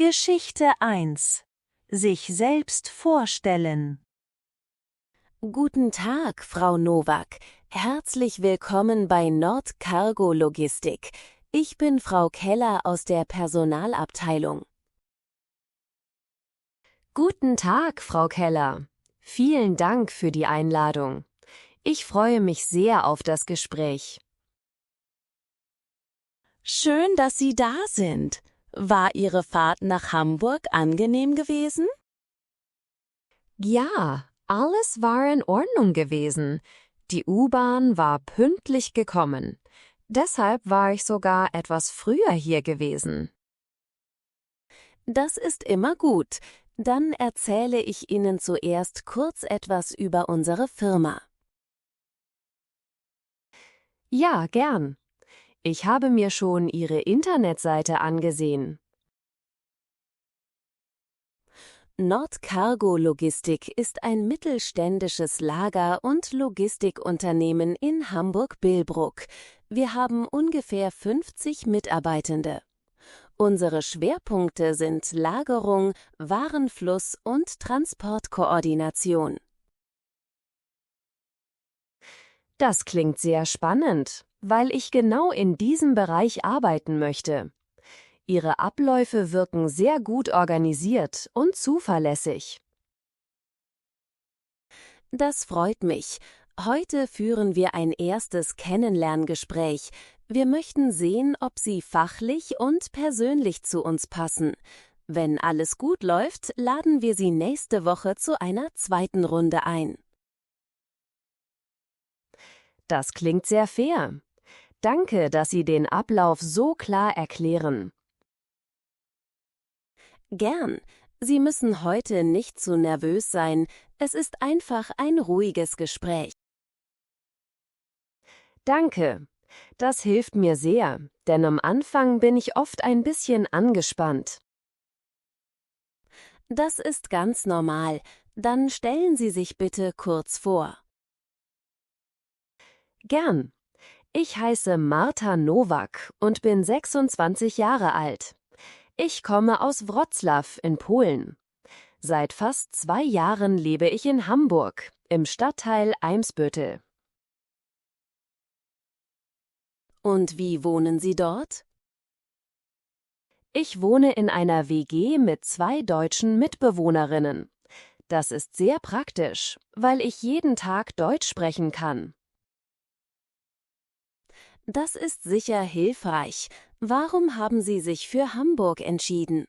Geschichte 1. Sich selbst vorstellen. Guten Tag, Frau Nowak. Herzlich willkommen bei Nordcargo Logistik. Ich bin Frau Keller aus der Personalabteilung. Guten Tag, Frau Keller. Vielen Dank für die Einladung. Ich freue mich sehr auf das Gespräch. Schön, dass Sie da sind. War Ihre Fahrt nach Hamburg angenehm gewesen? Ja, alles war in Ordnung gewesen. Die U-Bahn war pünktlich gekommen. Deshalb war ich sogar etwas früher hier gewesen. Das ist immer gut. Dann erzähle ich Ihnen zuerst kurz etwas über unsere Firma. Ja, gern. Ich habe mir schon Ihre Internetseite angesehen. Nordcargo Logistik ist ein mittelständisches Lager- und Logistikunternehmen in Hamburg-Billbrook. Wir haben ungefähr 50 Mitarbeitende. Unsere Schwerpunkte sind Lagerung, Warenfluss und Transportkoordination. Das klingt sehr spannend, weil ich genau in diesem Bereich arbeiten möchte. Ihre Abläufe wirken sehr gut organisiert und zuverlässig. Das freut mich. Heute führen wir ein erstes Kennenlerngespräch. Wir möchten sehen, ob Sie fachlich und persönlich zu uns passen. Wenn alles gut läuft, laden wir Sie nächste Woche zu einer zweiten Runde ein. Das klingt sehr fair. Danke, dass Sie den Ablauf so klar erklären. Gern. Sie müssen heute nicht zu nervös sein. Es ist einfach ein ruhiges Gespräch. Danke. Das hilft mir sehr, denn am Anfang bin ich oft ein bisschen angespannt. Das ist ganz normal. Dann stellen Sie sich bitte kurz vor. Gern. Ich heiße Marta Nowak und bin 26 Jahre alt. Ich komme aus Wrocław in Polen. Seit fast 2 Jahren lebe ich in Hamburg, im Stadtteil Eimsbüttel. Und wie wohnen Sie dort? Ich wohne in einer WG mit 2 deutschen Mitbewohnerinnen. Das ist sehr praktisch, weil ich jeden Tag Deutsch sprechen kann. Das ist sicher hilfreich. Warum haben Sie sich für Hamburg entschieden?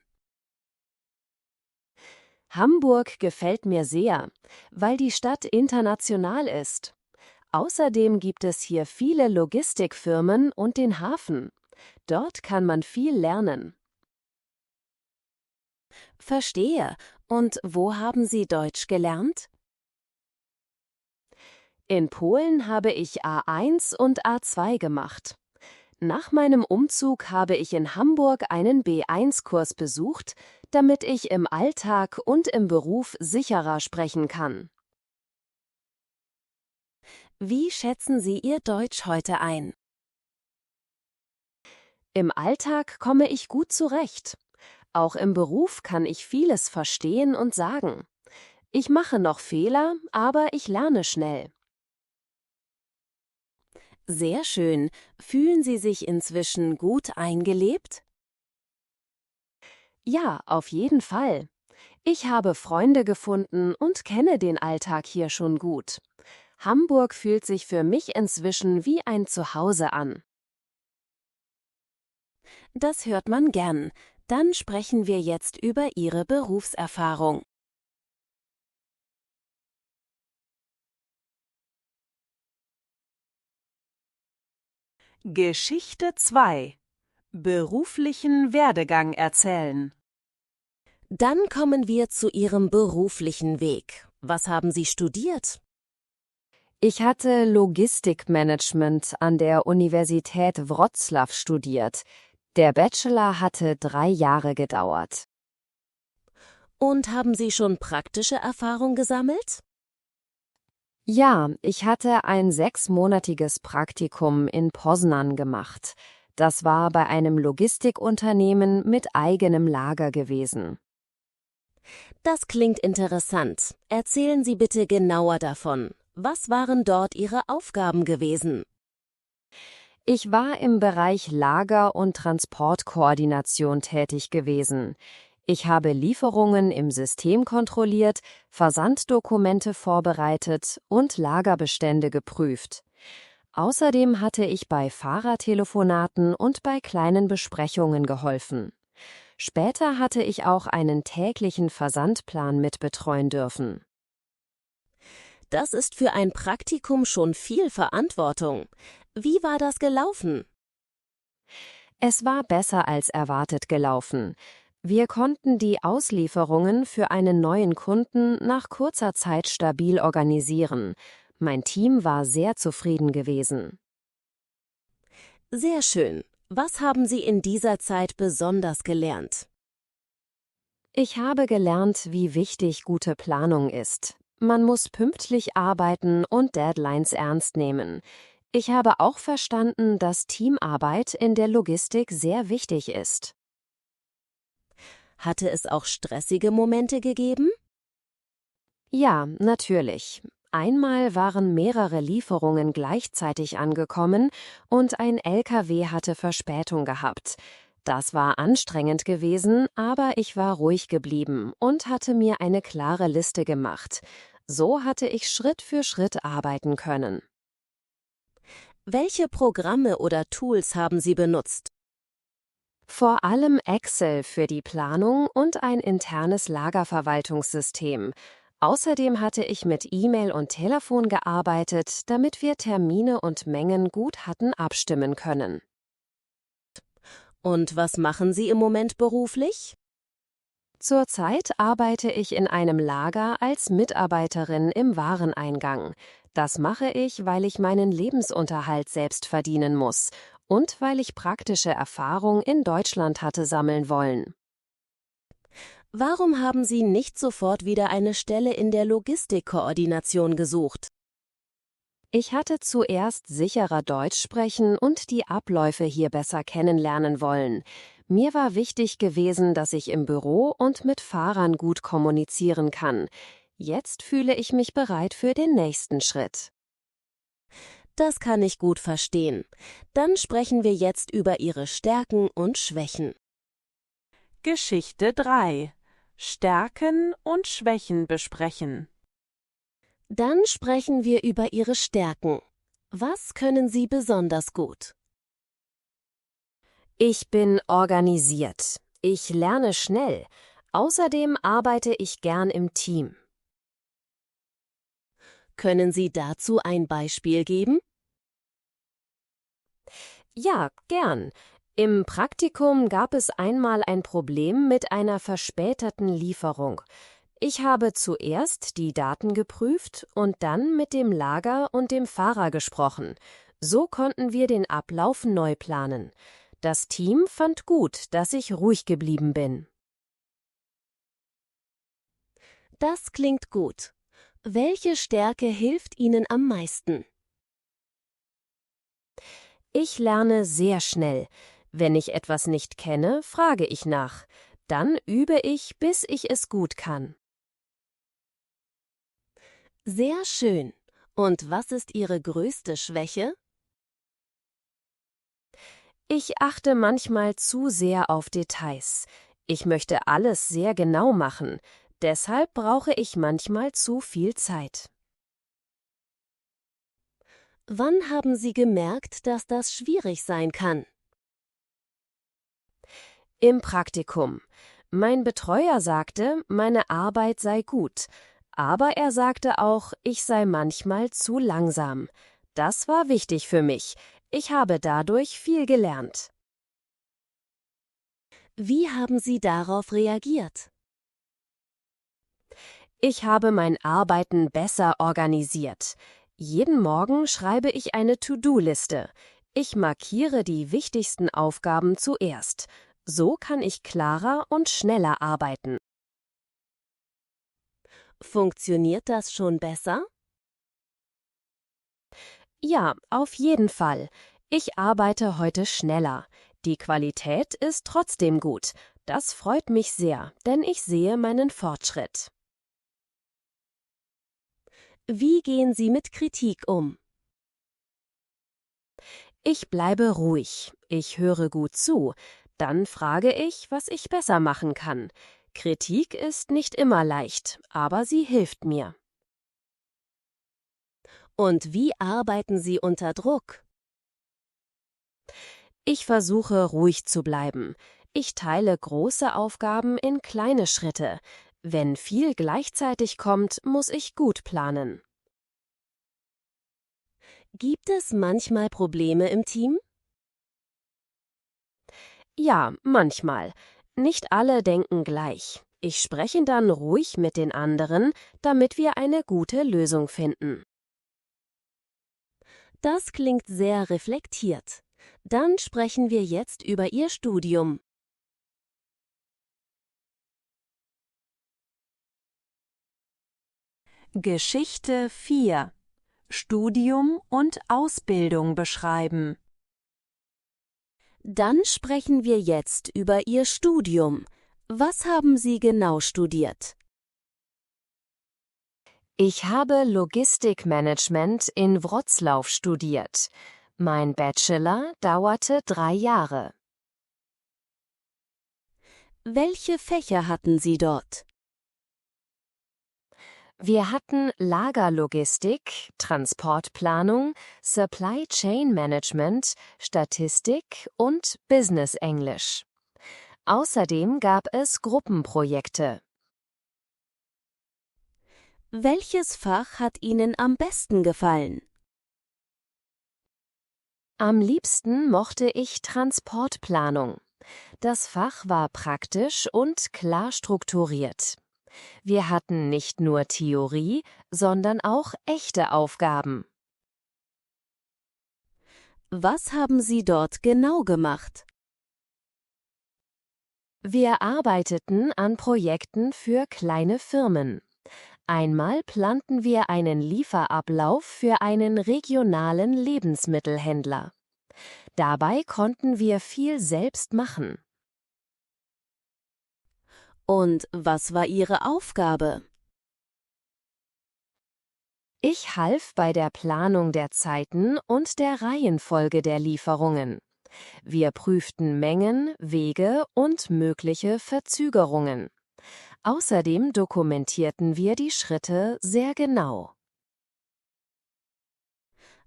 Hamburg gefällt mir sehr, weil die Stadt international ist. Außerdem gibt es hier viele Logistikfirmen und den Hafen. Dort kann man viel lernen. Verstehe. Und wo haben Sie Deutsch gelernt? In Polen habe ich A1 und A2 gemacht. Nach meinem Umzug habe ich in Hamburg einen B1-Kurs besucht, damit ich im Alltag und im Beruf sicherer sprechen kann. Wie schätzen Sie Ihr Deutsch heute ein? Im Alltag komme ich gut zurecht. Auch im Beruf kann ich vieles verstehen und sagen. Ich mache noch Fehler, aber ich lerne schnell. Sehr schön. Fühlen Sie sich inzwischen gut eingelebt? Ja, auf jeden Fall. Ich habe Freunde gefunden und kenne den Alltag hier schon gut. Hamburg fühlt sich für mich inzwischen wie ein Zuhause an. Das hört man gern. Dann sprechen wir jetzt über Ihre Berufserfahrung. Geschichte 2. Beruflichen Werdegang erzählen. Dann kommen wir zu Ihrem beruflichen Weg. Was haben Sie studiert? Ich hatte Logistikmanagement an der Universität Wrocław studiert. Der Bachelor hatte 3 Jahre gedauert. Und haben Sie schon praktische Erfahrung gesammelt? Ja, ich hatte ein 6-monatiges Praktikum in Poznań gemacht. Das war bei einem Logistikunternehmen mit eigenem Lager gewesen. Das klingt interessant. Erzählen Sie bitte genauer davon. Was waren dort Ihre Aufgaben gewesen? Ich war im Bereich Lager- und Transportkoordination tätig gewesen. Ich habe Lieferungen im System kontrolliert, Versanddokumente vorbereitet und Lagerbestände geprüft. Außerdem hatte ich bei Fahrertelefonaten und bei kleinen Besprechungen geholfen. Später hatte ich auch einen täglichen Versandplan mitbetreuen dürfen. Das ist für ein Praktikum schon viel Verantwortung. Wie war das gelaufen? Es war besser als erwartet gelaufen. Wir konnten die Auslieferungen für einen neuen Kunden nach kurzer Zeit stabil organisieren. Mein Team war sehr zufrieden gewesen. Sehr schön. Was haben Sie in dieser Zeit besonders gelernt? Ich habe gelernt, wie wichtig gute Planung ist. Man muss pünktlich arbeiten und Deadlines ernst nehmen. Ich habe auch verstanden, dass Teamarbeit in der Logistik sehr wichtig ist. Hatte es auch stressige Momente gegeben? Ja, natürlich. Einmal waren mehrere Lieferungen gleichzeitig angekommen und ein LKW hatte Verspätung gehabt. Das war anstrengend gewesen, aber ich war ruhig geblieben und hatte mir eine klare Liste gemacht. So hatte ich Schritt für Schritt arbeiten können. Welche Programme oder Tools haben Sie benutzt? Vor allem Excel für die Planung und ein internes Lagerverwaltungssystem. Außerdem hatte ich mit E-Mail und Telefon gearbeitet, damit wir Termine und Mengen gut hatten abstimmen können. Und was machen Sie im Moment beruflich? Zurzeit arbeite ich in einem Lager als Mitarbeiterin im Wareneingang. Das mache ich, weil ich meinen Lebensunterhalt selbst verdienen muss und weil ich praktische Erfahrung in Deutschland hatte sammeln wollen. Warum haben Sie nicht sofort wieder eine Stelle in der Logistikkoordination gesucht? Ich hatte zuerst sicherer Deutsch sprechen und die Abläufe hier besser kennenlernen wollen. Mir war wichtig gewesen, dass ich im Büro und mit Fahrern gut kommunizieren kann. Jetzt fühle ich mich bereit für den nächsten Schritt. Das kann ich gut verstehen. Dann sprechen wir jetzt über Ihre Stärken und Schwächen. Geschichte 3. Stärken und Schwächen besprechen. Dann sprechen wir über Ihre Stärken. Was können Sie besonders gut? Ich bin organisiert. Ich lerne schnell. Außerdem arbeite ich gern im Team. Können Sie dazu ein Beispiel geben? Ja, gern. Im Praktikum gab es einmal ein Problem mit einer verspäteten Lieferung. Ich habe zuerst die Daten geprüft und dann mit dem Lager und dem Fahrer gesprochen. So konnten wir den Ablauf neu planen. Das Team fand gut, dass ich ruhig geblieben bin. Das klingt gut. Welche Stärke hilft Ihnen am meisten? Ich lerne sehr schnell. Wenn ich etwas nicht kenne, frage ich nach. Dann übe ich, bis ich es gut kann. Sehr schön. Und was ist Ihre größte Schwäche? Ich achte manchmal zu sehr auf Details. Ich möchte alles sehr genau machen. Deshalb brauche ich manchmal zu viel Zeit. Wann haben Sie gemerkt, dass das schwierig sein kann? Im Praktikum. Mein Betreuer sagte, meine Arbeit sei gut. Aber er sagte auch, ich sei manchmal zu langsam. Das war wichtig für mich. Ich habe dadurch viel gelernt. Wie haben Sie darauf reagiert? Ich habe mein Arbeiten besser organisiert. Jeden Morgen schreibe ich eine To-Do-Liste. Ich markiere die wichtigsten Aufgaben zuerst. So kann ich klarer und schneller arbeiten. Funktioniert das schon besser? Ja, auf jeden Fall. Ich arbeite heute schneller. Die Qualität ist trotzdem gut. Das freut mich sehr, denn ich sehe meinen Fortschritt. Wie gehen Sie mit Kritik um? Ich bleibe ruhig. Ich höre gut zu. Dann frage ich, was ich besser machen kann. Kritik ist nicht immer leicht, aber sie hilft mir. Und wie arbeiten Sie unter Druck? Ich versuche ruhig zu bleiben. Ich teile große Aufgaben in kleine Schritte. Wenn viel gleichzeitig kommt, muss ich gut planen. Gibt es manchmal Probleme im Team? Ja, manchmal. Nicht alle denken gleich. Ich spreche dann ruhig mit den anderen, damit wir eine gute Lösung finden. Das klingt sehr reflektiert. Dann sprechen wir jetzt über Ihr Studium. Geschichte 4. Studium und Ausbildung beschreiben. Dann sprechen wir jetzt über Ihr Studium. Was haben Sie genau studiert? Ich habe Logistikmanagement in Wrocław studiert. Mein Bachelor dauerte 3 Jahre. Welche Fächer hatten Sie dort? Wir hatten Lagerlogistik, Transportplanung, Supply Chain Management, Statistik und Business Englisch. Außerdem gab es Gruppenprojekte. Welches Fach hat Ihnen am besten gefallen? Am liebsten mochte ich Transportplanung. Das Fach war praktisch und klar strukturiert. Wir hatten nicht nur Theorie, sondern auch echte Aufgaben. Was haben Sie dort genau gemacht? Wir arbeiteten an Projekten für kleine Firmen. Einmal planten wir einen Lieferablauf für einen regionalen Lebensmittelhändler. Dabei konnten wir viel selbst machen. Und was war Ihre Aufgabe? Ich half bei der Planung der Zeiten und der Reihenfolge der Lieferungen. Wir prüften Mengen, Wege und mögliche Verzögerungen. Außerdem dokumentierten wir die Schritte sehr genau.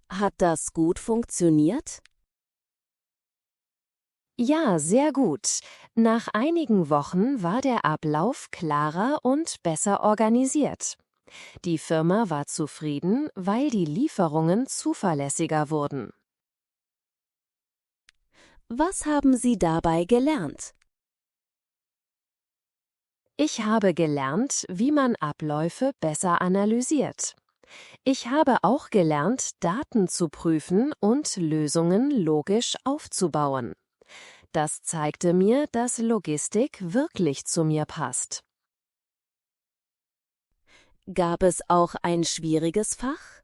Hat das gut funktioniert? Ja, sehr gut. Nach einigen Wochen war der Ablauf klarer und besser organisiert. Die Firma war zufrieden, weil die Lieferungen zuverlässiger wurden. Was haben Sie dabei gelernt? Ich habe gelernt, wie man Abläufe besser analysiert. Ich habe auch gelernt, Daten zu prüfen und Lösungen logisch aufzubauen. Das zeigte mir, dass Logistik wirklich zu mir passt. Gab es auch ein schwieriges Fach?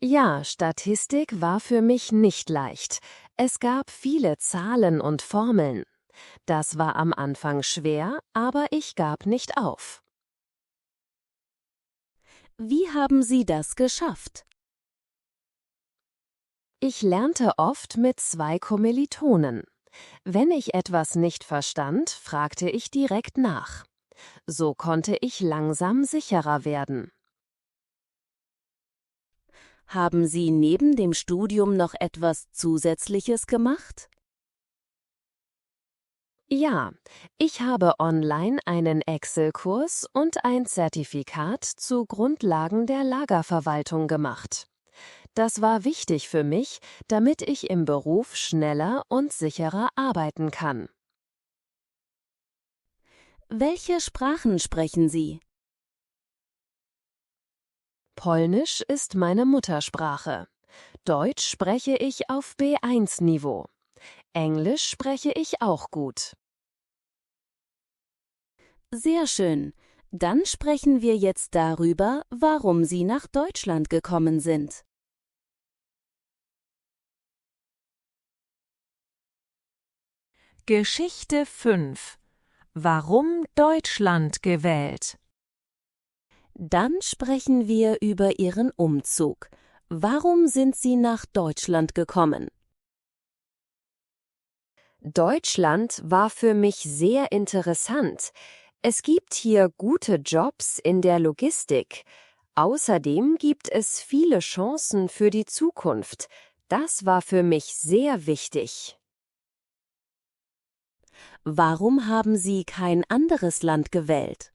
Ja, Statistik war für mich nicht leicht. Es gab viele Zahlen und Formeln. Das war am Anfang schwer, aber ich gab nicht auf. Wie haben Sie das geschafft? Ich lernte oft mit 2 Kommilitonen. Wenn ich etwas nicht verstand, fragte ich direkt nach. So konnte ich langsam sicherer werden. Haben Sie neben dem Studium noch etwas Zusätzliches gemacht? Ja, ich habe online einen Excel-Kurs und ein Zertifikat zu Grundlagen der Lagerverwaltung gemacht. Das war wichtig für mich, damit ich im Beruf schneller und sicherer arbeiten kann. Welche Sprachen sprechen Sie? Polnisch ist meine Muttersprache. Deutsch spreche ich auf B1-Niveau. Englisch spreche ich auch gut. Sehr schön. Dann sprechen wir jetzt darüber, warum Sie nach Deutschland gekommen sind. Geschichte 5. Warum Deutschland gewählt? Dann sprechen wir über Ihren Umzug. Warum sind Sie nach Deutschland gekommen? Deutschland war für mich sehr interessant. Es gibt hier gute Jobs in der Logistik. Außerdem gibt es viele Chancen für die Zukunft. Das war für mich sehr wichtig. Warum haben Sie kein anderes Land gewählt?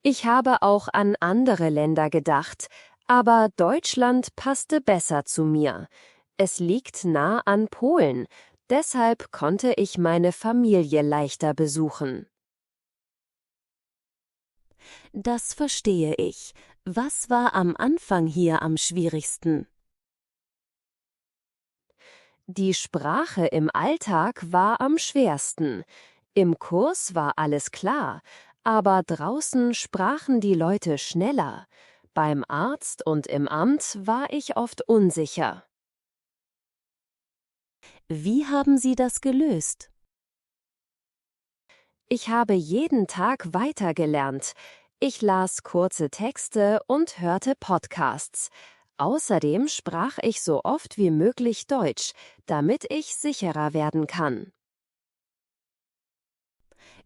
Ich habe auch an andere Länder gedacht, aber Deutschland passte besser zu mir. Es liegt nah an Polen, deshalb konnte ich meine Familie leichter besuchen. Das verstehe ich. Was war am Anfang hier am schwierigsten? Die Sprache im Alltag war am schwersten. Im Kurs war alles klar, aber draußen sprachen die Leute schneller. Beim Arzt und im Amt war ich oft unsicher. Wie haben Sie das gelöst? Ich habe jeden Tag weitergelernt. Ich las kurze Texte und hörte Podcasts. Außerdem sprach ich so oft wie möglich Deutsch, damit ich sicherer werden kann.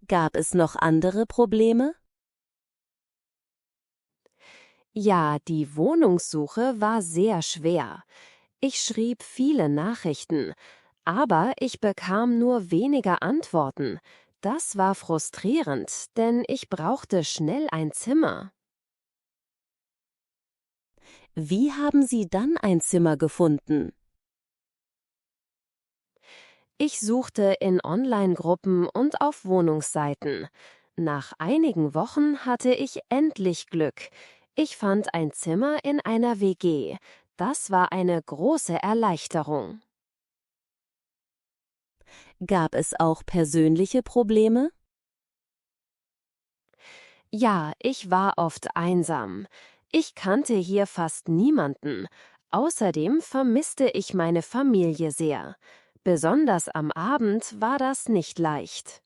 Gab es noch andere Probleme? Ja, die Wohnungssuche war sehr schwer. Ich schrieb viele Nachrichten, aber ich bekam nur weniger Antworten. Das war frustrierend, denn ich brauchte schnell ein Zimmer. Wie haben Sie dann ein Zimmer gefunden? Ich suchte in Online-Gruppen und auf Wohnungsseiten. Nach einigen Wochen hatte ich endlich Glück. Ich fand ein Zimmer in einer WG. Das war eine große Erleichterung. Gab es auch persönliche Probleme? Ja, ich war oft einsam. Ich kannte hier fast niemanden. Außerdem vermisste ich meine Familie sehr. Besonders am Abend war das nicht leicht.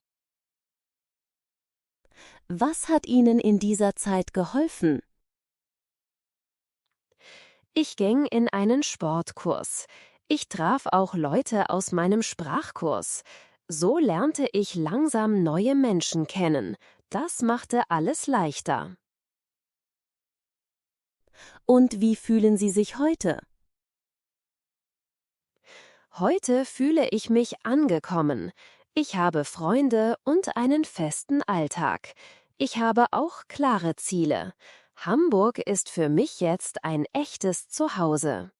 Was hat Ihnen in dieser Zeit geholfen? Ich ging in einen Sportkurs. Ich traf auch Leute aus meinem Sprachkurs. So lernte ich langsam neue Menschen kennen. Das machte alles leichter. Und wie fühlen Sie sich heute? Heute fühle ich mich angekommen. Ich habe Freunde und einen festen Alltag. Ich habe auch klare Ziele. Hamburg ist für mich jetzt ein echtes Zuhause.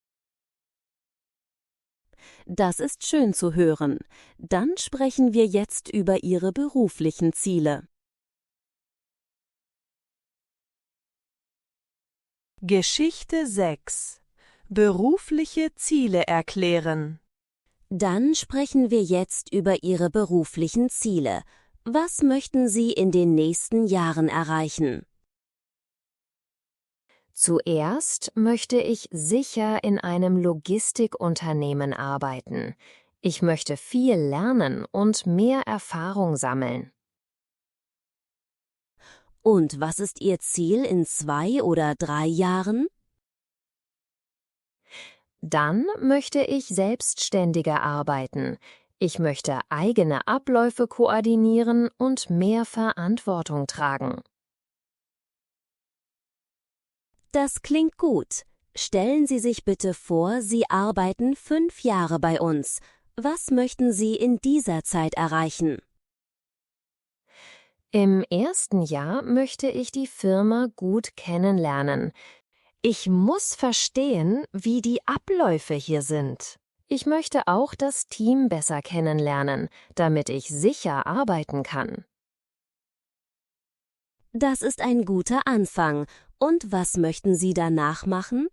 Das ist schön zu hören. Dann sprechen wir jetzt über Ihre beruflichen Ziele. Geschichte 6. Berufliche Ziele erklären. Dann sprechen wir jetzt über Ihre beruflichen Ziele. Was möchten Sie in den nächsten Jahren erreichen? Zuerst möchte ich sicher in einem Logistikunternehmen arbeiten. Ich möchte viel lernen und mehr Erfahrung sammeln. Und was ist Ihr Ziel in 2 oder 3 Jahren? Dann möchte ich selbstständiger arbeiten. Ich möchte eigene Abläufe koordinieren und mehr Verantwortung tragen. Das klingt gut. Stellen Sie sich bitte vor, Sie arbeiten 5 Jahre bei uns. Was möchten Sie in dieser Zeit erreichen? Im ersten Jahr möchte ich die Firma gut kennenlernen. Ich muss verstehen, wie die Abläufe hier sind. Ich möchte auch das Team besser kennenlernen, damit ich sicher arbeiten kann. Das ist ein guter Anfang. Und was möchten Sie danach machen?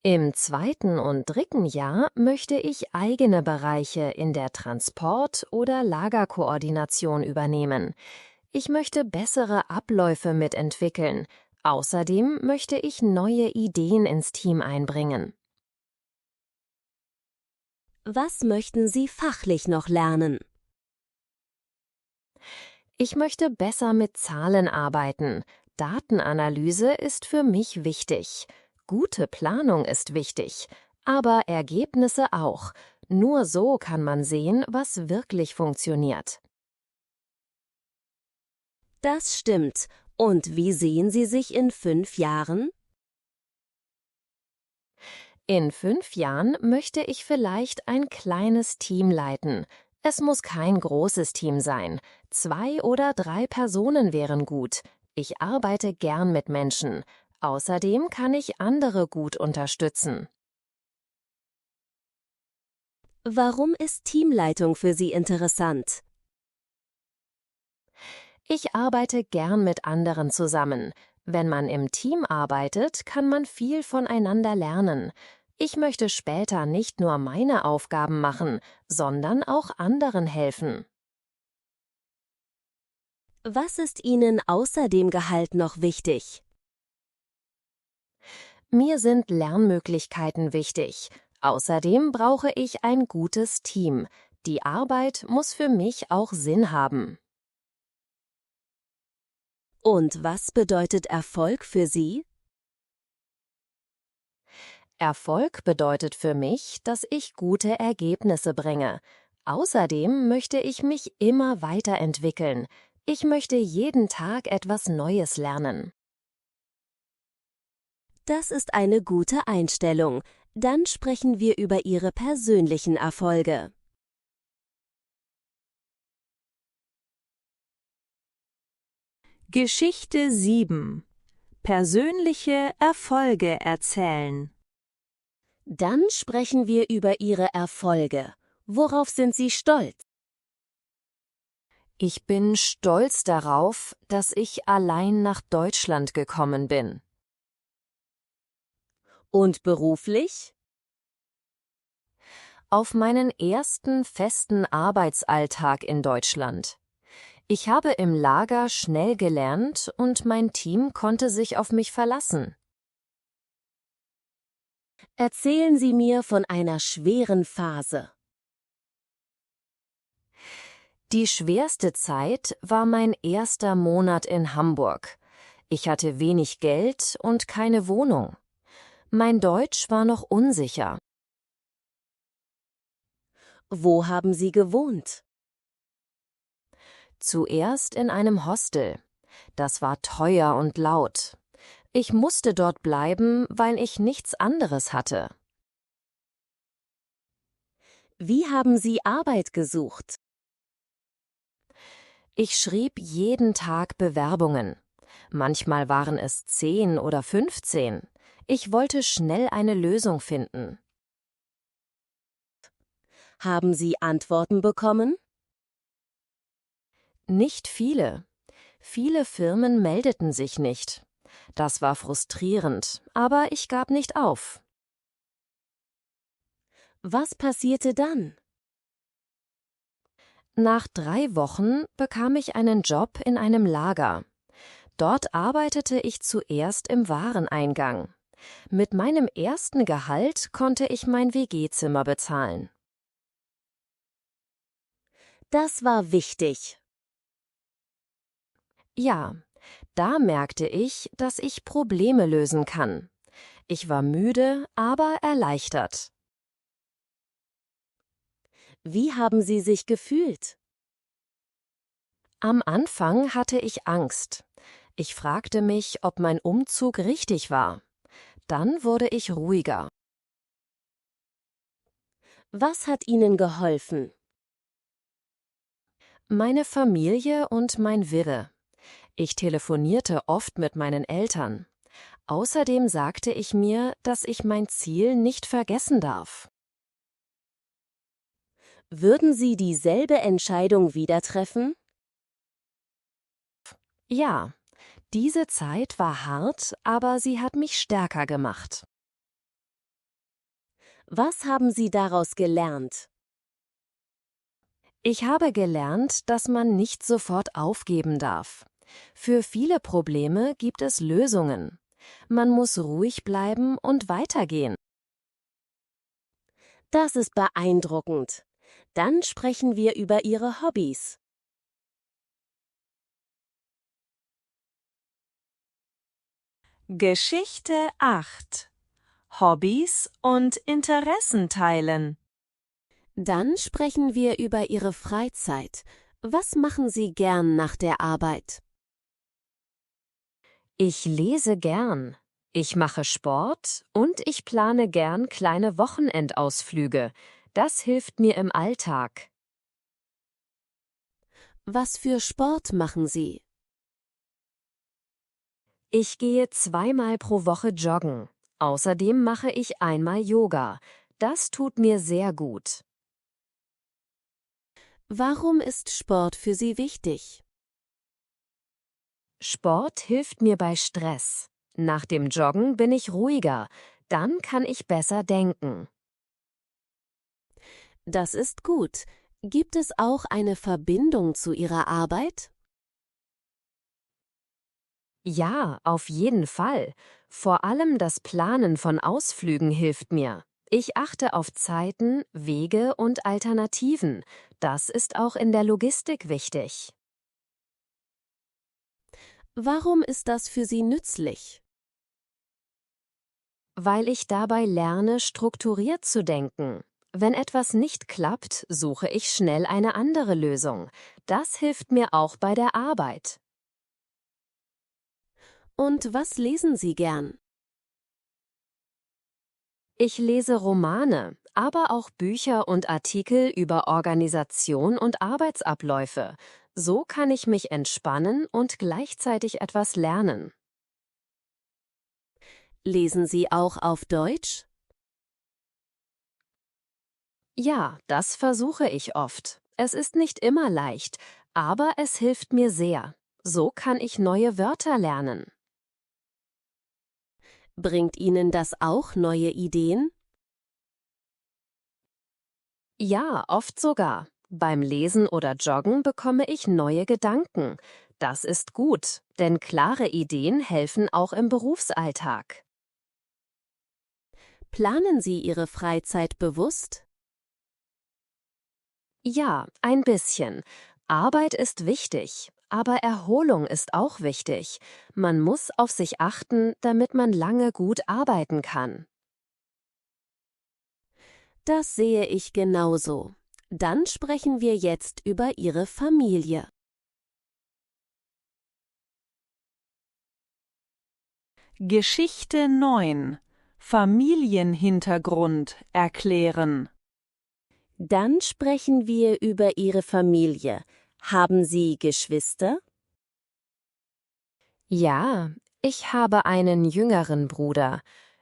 Im zweiten und dritten Jahr möchte ich eigene Bereiche in der Transport- oder Lagerkoordination übernehmen. Ich möchte bessere Abläufe mitentwickeln. Außerdem möchte ich neue Ideen ins Team einbringen. Was möchten Sie fachlich noch lernen? Ich möchte besser mit Zahlen arbeiten. Datenanalyse ist für mich wichtig. Gute Planung ist wichtig, aber Ergebnisse auch. Nur so kann man sehen, was wirklich funktioniert. Das stimmt. Und wie sehen Sie sich in 5 Jahren? In 5 Jahren möchte ich vielleicht ein kleines Team leiten. Es muss kein großes Team sein. 2 oder 3 Personen wären gut. Ich arbeite gern mit Menschen. Außerdem kann ich andere gut unterstützen. Warum ist Teamleitung für Sie interessant? Ich arbeite gern mit anderen zusammen. Wenn man im Team arbeitet, kann man viel voneinander lernen. Ich möchte später nicht nur meine Aufgaben machen, sondern auch anderen helfen. Was ist Ihnen außer dem Gehalt noch wichtig? Mir sind Lernmöglichkeiten wichtig. Außerdem brauche ich ein gutes Team. Die Arbeit muss für mich auch Sinn haben. Und was bedeutet Erfolg für Sie? Erfolg bedeutet für mich, dass ich gute Ergebnisse bringe. Außerdem möchte ich mich immer weiterentwickeln. Ich möchte jeden Tag etwas Neues lernen. Das ist eine gute Einstellung. Dann sprechen wir über Ihre persönlichen Erfolge. Geschichte 7. Persönliche Erfolge erzählen. Dann sprechen wir über Ihre Erfolge. Worauf sind Sie stolz? Ich bin stolz darauf, dass ich allein nach Deutschland gekommen bin. Und beruflich? Auf meinen ersten festen Arbeitsalltag in Deutschland. Ich habe im Lager schnell gelernt und mein Team konnte sich auf mich verlassen. Erzählen Sie mir von einer schweren Phase. Die schwerste Zeit war mein erster Monat in Hamburg. Ich hatte wenig Geld und keine Wohnung. Mein Deutsch war noch unsicher. Wo haben Sie gewohnt? Zuerst in einem Hostel. Das war teuer und laut. Ich musste dort bleiben, weil ich nichts anderes hatte. Wie haben Sie Arbeit gesucht? Ich schrieb jeden Tag Bewerbungen. Manchmal waren es 10 oder 15. Ich wollte schnell eine Lösung finden. Haben Sie Antworten bekommen? Nicht viele. Viele Firmen meldeten sich nicht. Das war frustrierend, aber ich gab nicht auf. Was passierte dann? Nach 3 Wochen bekam ich einen Job in einem Lager. Dort arbeitete ich zuerst im Wareneingang. Mit meinem ersten Gehalt konnte ich mein WG-Zimmer bezahlen. Das war wichtig. Ja, da merkte ich, dass ich Probleme lösen kann. Ich war müde, aber erleichtert. Wie haben Sie sich gefühlt? Am Anfang hatte ich Angst. Ich fragte mich, ob mein Umzug richtig war. Dann wurde ich ruhiger. Was hat Ihnen geholfen? Meine Familie und mein Wille. Ich telefonierte oft mit meinen Eltern. Außerdem sagte ich mir, dass ich mein Ziel nicht vergessen darf. Würden Sie dieselbe Entscheidung wieder treffen? Ja, diese Zeit war hart, aber sie hat mich stärker gemacht. Was haben Sie daraus gelernt? Ich habe gelernt, dass man nicht sofort aufgeben darf. Für viele Probleme gibt es Lösungen. Man muss ruhig bleiben und weitergehen. Das ist beeindruckend. Dann sprechen wir über Ihre Hobbys. Geschichte 8. Hobbys und Interessen teilen. Dann sprechen wir über Ihre Freizeit. Was machen Sie gern nach der Arbeit? Ich lese gern. Ich mache Sport und ich plane gern kleine Wochenendausflüge. Das hilft mir im Alltag. Was für Sport machen Sie? Ich gehe 2-mal pro Woche joggen. Außerdem mache ich einmal Yoga. Das tut mir sehr gut. Warum ist Sport für Sie wichtig? Sport hilft mir bei Stress. Nach dem Joggen bin ich ruhiger. Dann kann ich besser denken. Das ist gut. Gibt es auch eine Verbindung zu Ihrer Arbeit? Ja, auf jeden Fall. Vor allem das Planen von Ausflügen hilft mir. Ich achte auf Zeiten, Wege und Alternativen. Das ist auch in der Logistik wichtig. Warum ist das für Sie nützlich? Weil ich dabei lerne, strukturiert zu denken. Wenn etwas nicht klappt, suche ich schnell eine andere Lösung. Das hilft mir auch bei der Arbeit. Und was lesen Sie gern? Ich lese Romane, aber auch Bücher und Artikel über Organisation und Arbeitsabläufe. So kann ich mich entspannen und gleichzeitig etwas lernen. Lesen Sie auch auf Deutsch? Ja, das versuche ich oft. Es ist nicht immer leicht, aber es hilft mir sehr. So kann ich neue Wörter lernen. Bringt Ihnen das auch neue Ideen? Ja, oft sogar. Beim Lesen oder Joggen bekomme ich neue Gedanken. Das ist gut, denn klare Ideen helfen auch im Berufsalltag. Planen Sie Ihre Freizeit bewusst? Ja, ein bisschen. Arbeit ist wichtig, aber Erholung ist auch wichtig. Man muss auf sich achten, damit man lange gut arbeiten kann. Das sehe ich genauso. Dann sprechen wir jetzt über Ihre Familie. Geschichte 9. Familienhintergrund erklären. Dann sprechen wir über Ihre Familie. Haben Sie Geschwister? Ja, ich habe einen jüngeren Bruder.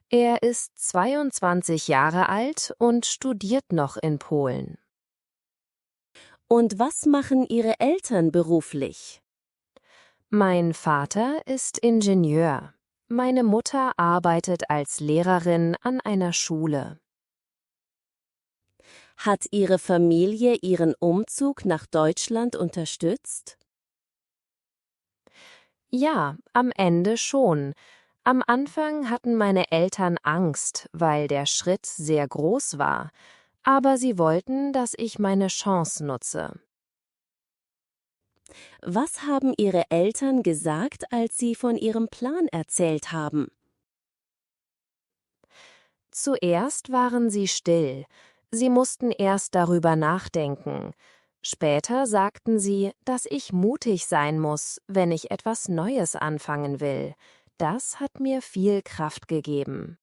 Er ist 22 Jahre alt und studiert noch in Polen. Und was machen Ihre Eltern beruflich? Mein Vater ist Ingenieur. Meine Mutter arbeitet als Lehrerin an einer Schule. Hat Ihre Familie Ihren Umzug nach Deutschland unterstützt? Ja, am Ende schon. Am Anfang hatten meine Eltern Angst, weil der Schritt sehr groß war, aber sie wollten, dass ich meine Chance nutze. Was haben Ihre Eltern gesagt, als Sie von Ihrem Plan erzählt haben? Zuerst waren sie still. Sie mussten erst darüber nachdenken. Später sagten sie, dass ich mutig sein muss, wenn ich etwas Neues anfangen will. Das hat mir viel Kraft gegeben.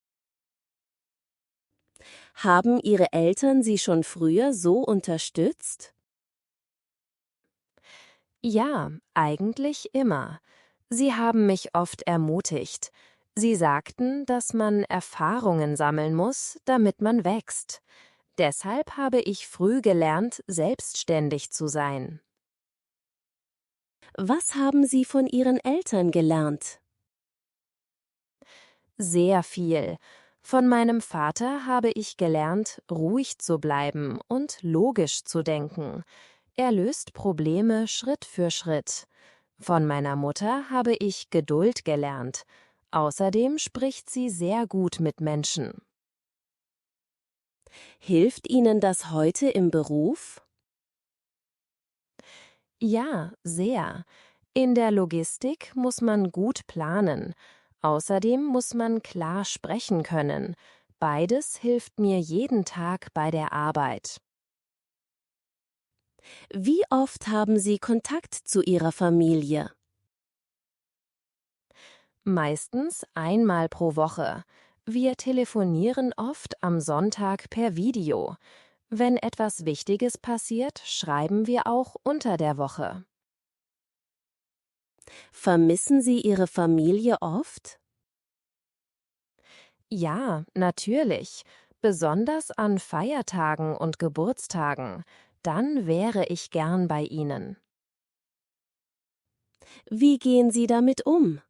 Haben Ihre Eltern Sie schon früher so unterstützt? Ja, eigentlich immer. Sie haben mich oft ermutigt. Sie sagten, dass man Erfahrungen sammeln muss, damit man wächst. Deshalb habe ich früh gelernt, selbstständig zu sein. Was haben Sie von Ihren Eltern gelernt? Sehr viel. Von meinem Vater habe ich gelernt, ruhig zu bleiben und logisch zu denken. Er löst Probleme Schritt für Schritt. Von meiner Mutter habe ich Geduld gelernt. Außerdem spricht sie sehr gut mit Menschen. Hilft Ihnen das heute im Beruf? Ja, sehr. In der Logistik muss man gut planen. Außerdem muss man klar sprechen können. Beides hilft mir jeden Tag bei der Arbeit. Wie oft haben Sie Kontakt zu Ihrer Familie? Meistens einmal pro Woche. Wir telefonieren oft am Sonntag per Video. Wenn etwas Wichtiges passiert, schreiben wir auch unter der Woche. Vermissen Sie Ihre Familie oft? Ja, natürlich. Besonders an Feiertagen und Geburtstagen. Dann wäre ich gern bei Ihnen. Wie gehen Sie damit um?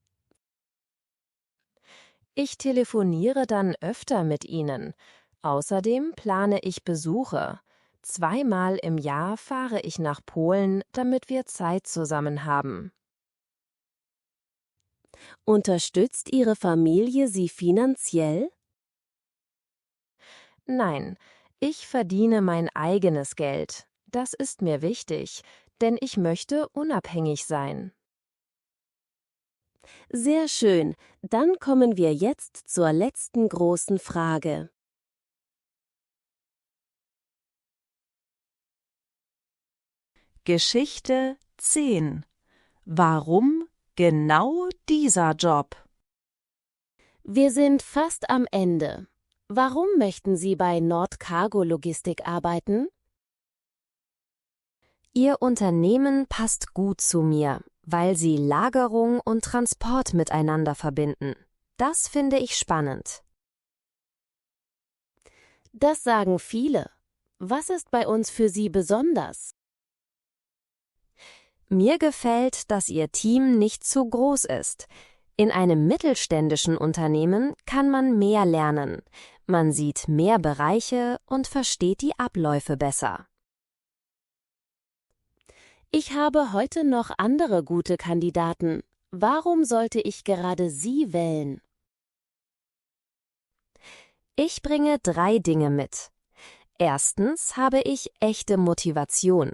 Ich telefoniere dann öfter mit Ihnen. Außerdem plane ich Besuche. 2-mal im Jahr fahre ich nach Polen, damit wir Zeit zusammen haben. Unterstützt Ihre Familie Sie finanziell? Nein, ich verdiene mein eigenes Geld. Das ist mir wichtig, denn ich möchte unabhängig sein. Sehr schön. Dann kommen wir jetzt zur letzten großen Frage. Geschichte 10. Warum genau dieser Job? Wir sind fast am Ende. Warum möchten Sie bei Nordcargo Logistik arbeiten? Ihr Unternehmen passt gut zu mir, weil Sie Lagerung und Transport miteinander verbinden. Das finde ich spannend. Das sagen viele. Was ist bei uns für Sie besonders? Mir gefällt, dass Ihr Team nicht zu groß ist. In einem mittelständischen Unternehmen kann man mehr lernen. Man sieht mehr Bereiche und versteht die Abläufe besser. Ich habe heute noch andere gute Kandidaten. Warum sollte ich gerade Sie wählen? Ich bringe 3 Dinge mit. Erstens habe ich echte Motivation.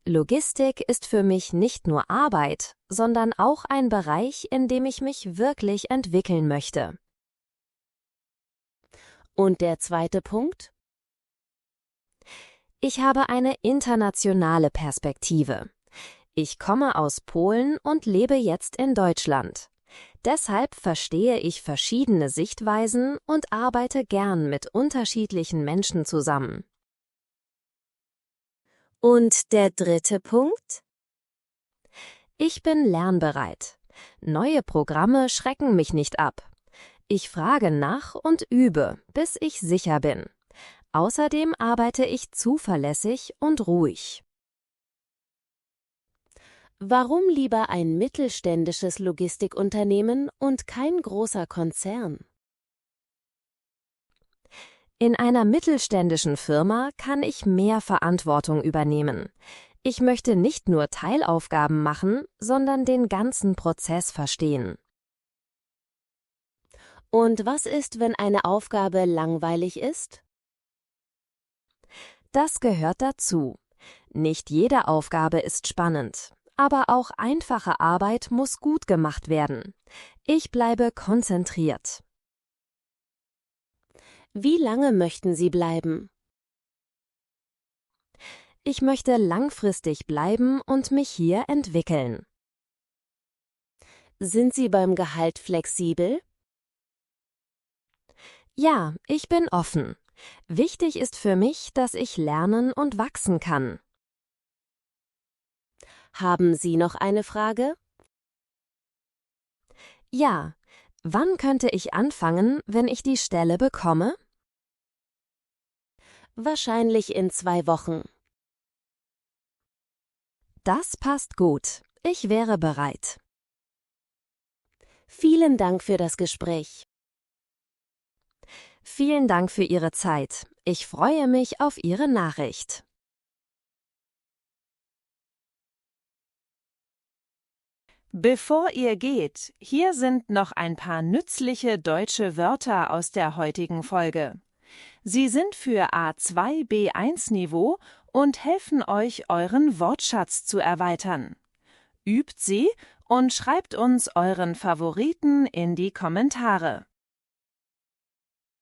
Logistik ist für mich nicht nur Arbeit, sondern auch ein Bereich, in dem ich mich wirklich entwickeln möchte. Und der zweite Punkt? Ich habe eine internationale Perspektive. Ich komme aus Polen und lebe jetzt in Deutschland. Deshalb verstehe ich verschiedene Sichtweisen und arbeite gern mit unterschiedlichen Menschen zusammen. Und der dritte Punkt? Ich bin lernbereit. Neue Programme schrecken mich nicht ab. Ich frage nach und übe, bis ich sicher bin. Außerdem arbeite ich zuverlässig und ruhig. Warum lieber ein mittelständisches Logistikunternehmen und kein großer Konzern? In einer mittelständischen Firma kann ich mehr Verantwortung übernehmen. Ich möchte nicht nur Teilaufgaben machen, sondern den ganzen Prozess verstehen. Und was ist, wenn eine Aufgabe langweilig ist? Das gehört dazu. Nicht jede Aufgabe ist spannend, aber auch einfache Arbeit muss gut gemacht werden. Ich bleibe konzentriert. Wie lange möchten Sie bleiben? Ich möchte langfristig bleiben und mich hier entwickeln. Sind Sie beim Gehalt flexibel? Ja, ich bin offen. Wichtig ist für mich, dass ich lernen und wachsen kann. Haben Sie noch eine Frage? Ja, wann könnte ich anfangen, wenn ich die Stelle bekomme? Wahrscheinlich in 2 Wochen. Das passt gut. Ich wäre bereit. Vielen Dank für das Gespräch. Vielen Dank für Ihre Zeit. Ich freue mich auf Ihre Nachricht. Bevor ihr geht, hier sind noch ein paar nützliche deutsche Wörter aus der heutigen Folge. Sie sind für A2 B1 Niveau und helfen euch, euren Wortschatz zu erweitern. Übt sie und schreibt uns euren Favoriten in die Kommentare.